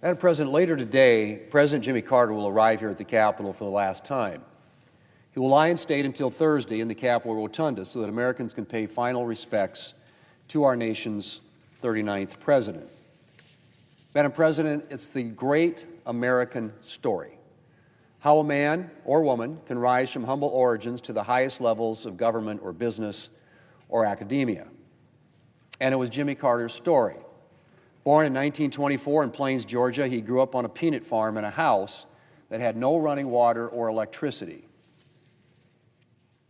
Madam President, later today, President Jimmy Carter will arrive here at the Capitol for the last time. He will lie in state until Thursday in the Capitol Rotunda so that Americans can pay final respects to our nation's 39th president. Madam President, it's the great American story. How a man or woman can rise from humble origins to the highest levels of government or business or academia. And it was Jimmy Carter's story. Born in 1924 in Plains, Georgia, he grew up on a peanut farm in a house that had no running water or electricity.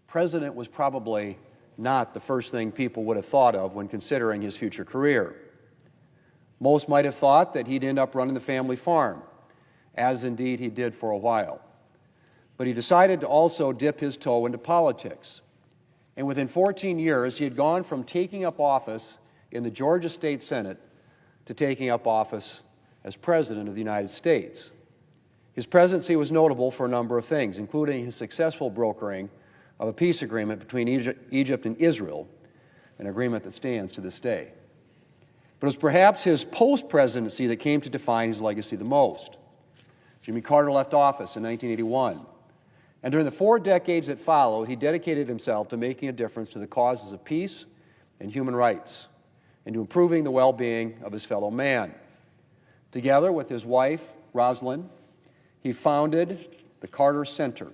President was probably not the first thing people would have thought of when considering his future career. Most might have thought that he'd end up running the family farm, as indeed he did for a while. But he decided to also dip his toe into politics. And within 14 years, he had gone from taking up office in the Georgia State Senate to taking up office as President of the United States. His presidency was notable for a number of things, including his successful brokering of a peace agreement between Egypt and Israel, an agreement that stands to this day. But it was perhaps his post-presidency that came to define his legacy the most. Jimmy Carter left office in 1981, and during the 4 decades that followed, he dedicated himself to making a difference to the causes of peace and human rights, and to improving the well-being of his fellow man. Together with his wife, Rosalind, he founded the Carter Center,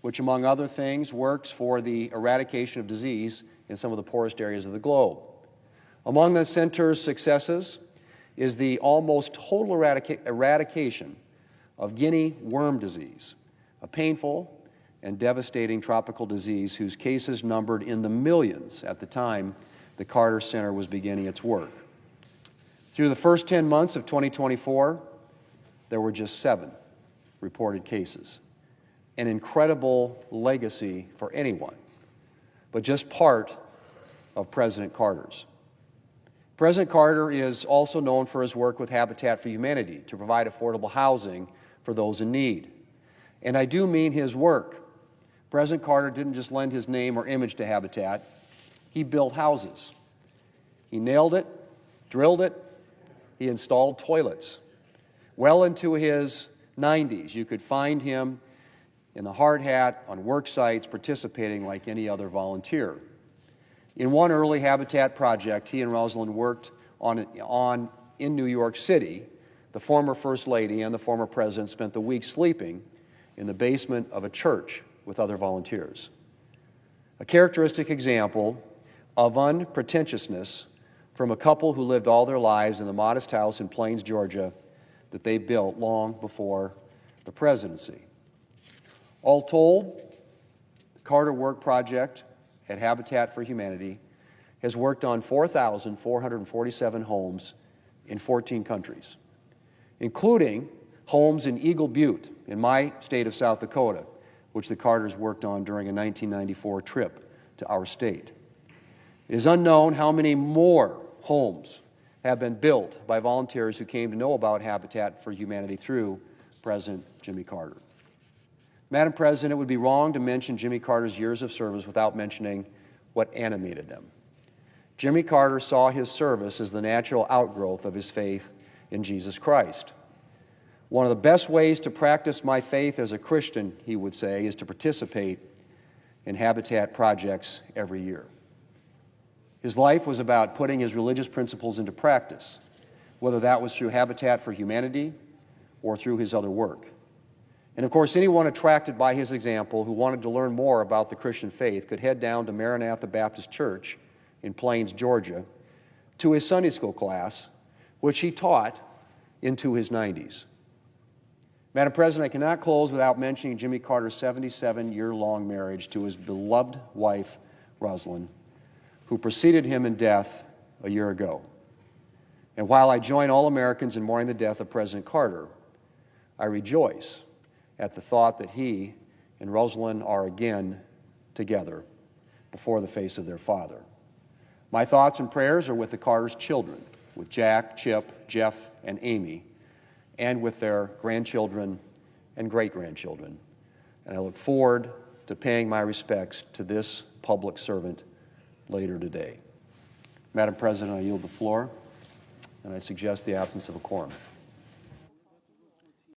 which, among other things, works for the eradication of disease in some of the poorest areas of the globe. Among the center's successes is the almost total eradication of guinea worm disease, a painful and devastating tropical disease whose cases numbered in the millions at the time the Carter Center was beginning its work. Through the first 10 months of 2024, there were just 7 reported cases. An incredible legacy for anyone, but just part of President Carter's. President Carter is also known for his work with Habitat for Humanity to provide affordable housing for those in need. And I do mean his work. President Carter didn't just lend his name or image to Habitat. He built houses. He nailed it, drilled it, he installed toilets. Well into his 90s, you could find him in the hard hat on work sites participating like any other volunteer. In one early Habitat project he and Rosalind worked on in New York City, the former First Lady and the former President spent the week sleeping in the basement of a church with other volunteers. A characteristic example of unpretentiousness from a couple who lived all their lives in the modest house in Plains, Georgia, that they built long before the presidency. All told, the Carter Work Project at Habitat for Humanity has worked on 4,447 homes in 14 countries, including homes in Eagle Butte in my state of South Dakota, which the Carters worked on during a 1994 trip to our state. It is unknown how many more homes have been built by volunteers who came to know about Habitat for Humanity through President Jimmy Carter. Madam President, it would be wrong to mention Jimmy Carter's years of service without mentioning what animated them. Jimmy Carter saw his service as the natural outgrowth of his faith in Jesus Christ. One of the best ways to practice my faith as a Christian, he would say, is to participate in Habitat projects every year. His life was about putting his religious principles into practice, whether that was through Habitat for Humanity or through his other work. And of course, anyone attracted by his example who wanted to learn more about the Christian faith could head down to Maranatha Baptist Church in Plains, Georgia, to his Sunday school class, which he taught into his 90s. Madam President, I cannot close without mentioning Jimmy Carter's 77-year-long marriage to his beloved wife, Rosalind, who preceded him in death a year ago. And while I join all Americans in mourning the death of President Carter, I rejoice at the thought that he and Rosalind are again together before the face of their father. My thoughts and prayers are with the Carter's children, with Jack, Chip, Jeff, and Amy, and with their grandchildren and great-grandchildren. And I look forward to paying my respects to this public servant later today. Madam President, I yield the floor, and I suggest the absence of a quorum.